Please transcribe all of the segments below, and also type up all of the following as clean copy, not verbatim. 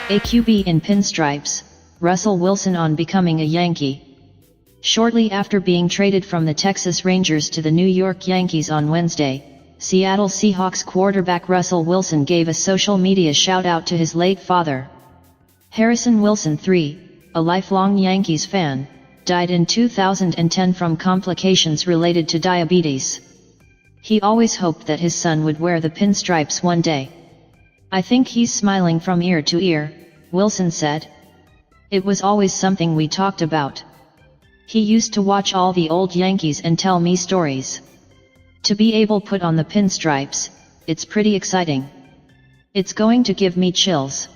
A QB in pinstripes, Russell Wilson on becoming a Yankee. Shortly after being traded from the Texas Rangers to the New York Yankees on Wednesday, Seattle Seahawks quarterback Russell Wilson gave a social media shout-out to his late father. Harrison Wilson III, a lifelong Yankees fan, died in 2010 from complications related to diabetes. He always hoped that his son would wear the pinstripes one day. "I think he's smiling from ear to ear," Wilson said. "It was always something we talked about. He used to watch all the old Yankees and tell me stories. To be able put on the pinstripes, it's pretty exciting. It's going to give me chills."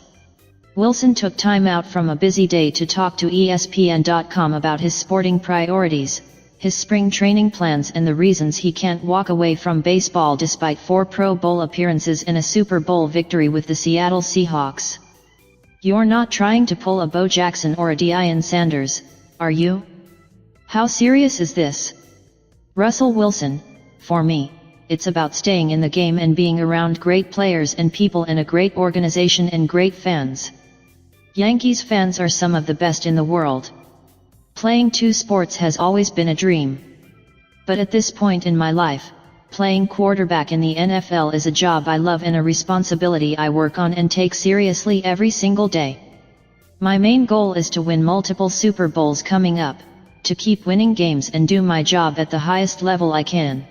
Wilson took time out from a busy day to talk to ESPN.com about his sporting priorities, his spring training plans and the reasons he can't walk away from baseball despite 4 Pro Bowl appearances and a Super Bowl victory with the Seattle Seahawks. "You're not trying to pull a Bo Jackson or a Deion Sanders, are you? How serious is this?" Russell Wilson: "For me, it's about staying in the game and being around great players and people and a great organization and great fans. Yankees fans are some of the best in the world. Playing 2 sports has always been a dream. But at this point in my life, playing quarterback in the NFL is a job I love and a responsibility I work on and take seriously every single day. My main goal is to win multiple Super Bowls coming up, to keep winning games and do my job at the highest level I can.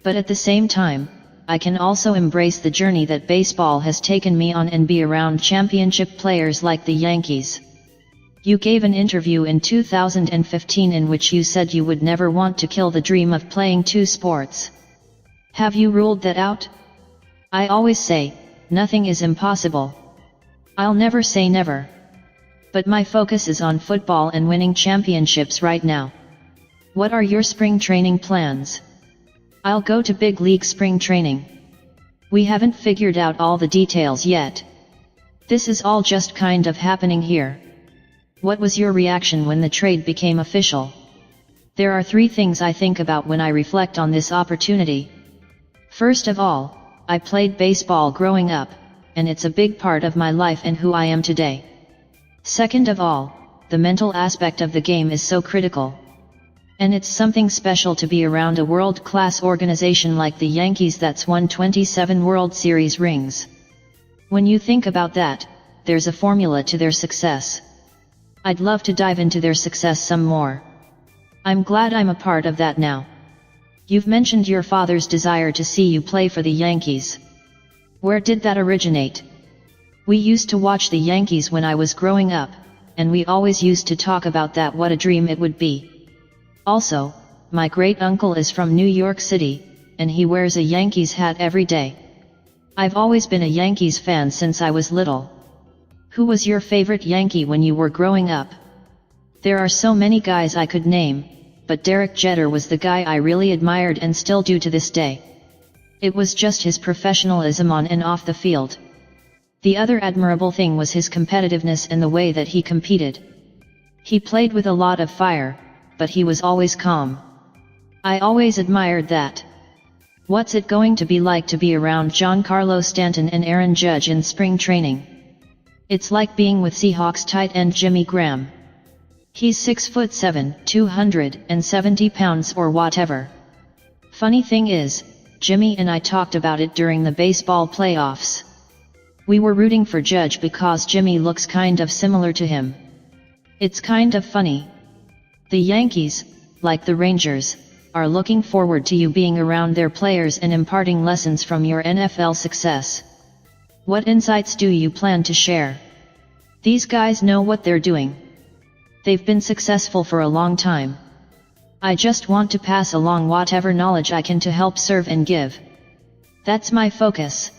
But at the same time, I can also embrace the journey that baseball has taken me on and be around championship players like the Yankees." You gave an interview in 2015 in which you said you would never want to kill the dream of playing 2 sports. Have you ruled that out? "I always say, nothing is impossible. I'll never say never. But my focus is on football and winning championships right now." "What are your spring training plans?" "I'll go to big league spring training. We haven't figured out all the details yet. This is all just kind of happening here." What was your reaction when the trade became official? There are 3 things I think about when I reflect on this opportunity. First of all, I played baseball growing up, and it's a big part of my life and who I am today. Second of all, the mental aspect of the game is so critical. And it's something special to be around a world-class organization like the Yankees that's won 27 World Series rings. When you think about that, there's a formula to their success. I'd love to dive into their success some more. I'm glad I'm a part of that now. You've mentioned your father's desire to see you play for the Yankees. Where did that originate? We used to watch the Yankees when I was growing up, and we always used to talk about that, what a dream it would be. Also, my great-uncle is from New York City, and he wears a Yankees hat every day. I've always been a Yankees fan since I was little. Who was your favorite Yankee when you were growing up? There are so many guys I could name, but Derek Jeter was the guy I really admired and still do to this day. It was just his professionalism on and off the field. The other admirable thing was his competitiveness and the way that he competed. He played with a lot of fire, but he was always calm. I always admired that. What's it going to be like to be around Giancarlo Stanton and Aaron Judge in spring training? It's like being with Seahawks tight end Jimmy Graham. He's 6'7", 270 pounds or whatever. Funny thing is, Jimmy and I talked about it during the baseball playoffs. We were rooting for Judge because Jimmy looks kind of similar to him. It's kind of funny. The Yankees, like the Rangers, are looking forward to you being around their players and imparting lessons from your NFL success. What insights do you plan to share? These guys know what they're doing. They've been successful for a long time. I just want to pass along whatever knowledge I can to help serve and give. That's my focus.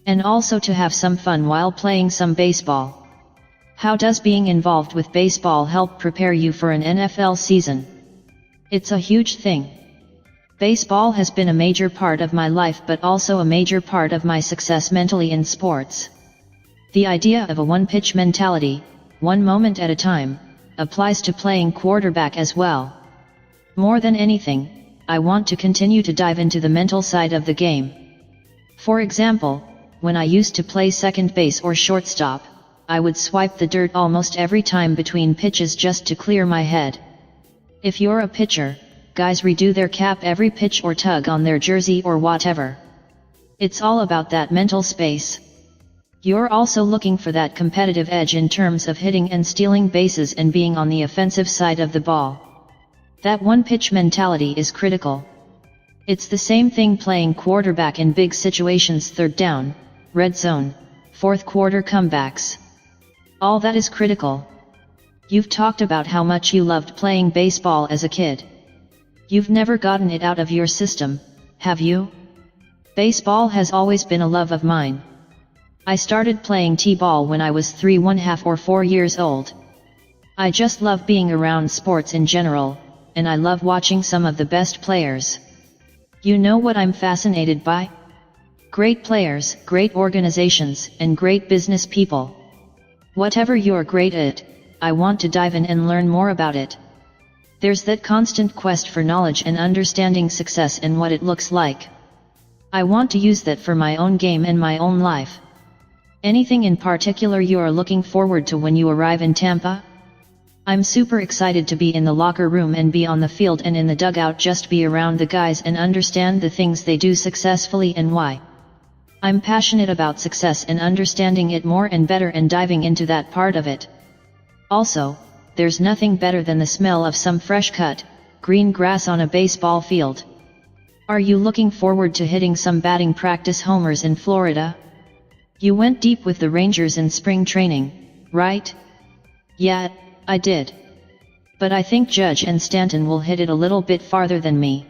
And also to have some fun while playing some baseball. How does being involved with baseball help prepare you for an NFL season? It's a huge thing. Baseball has been a major part of my life but also a major part of my success mentally in sports. The idea of a one-pitch mentality, one moment at a time, applies to playing quarterback as well. More than anything, I want to continue to dive into the mental side of the game. For example, when I used to play second base or shortstop, I would swipe the dirt almost every time between pitches just to clear my head. If you're a pitcher, guys redo their cap every pitch or tug on their jersey or whatever. It's all about that mental space. You're also looking for that competitive edge in terms of hitting and stealing bases and being on the offensive side of the ball. That one-pitch mentality is critical. It's the same thing playing quarterback in big situations: third down, red zone, fourth quarter comebacks. All that is critical. You've talked about how much you loved playing baseball as a kid. You've never gotten it out of your system, have you? Baseball has always been a love of mine. I started playing t-ball when I was 3½ or 4 years old. I just love being around sports in general, and I love watching some of the best players. You know what I'm fascinated by? Great players, great organizations, and great business people. Whatever you're great at, I want to dive in and learn more about it. There's that constant quest for knowledge and understanding success and what it looks like. I want to use that for my own game and my own life. Anything in particular you are looking forward to when you arrive in Tampa? I'm super excited to be in the locker room and be on the field and in the dugout, just be around the guys and understand the things they do successfully and why. I'm passionate about success and understanding it more and better and diving into that part of it. Also, there's nothing better than the smell of some fresh cut, green grass on a baseball field. Are you looking forward to hitting some batting practice homers in Florida? You went deep with the Rangers in spring training, right? Yeah, I did. But I think Judge and Stanton will hit it a little bit farther than me.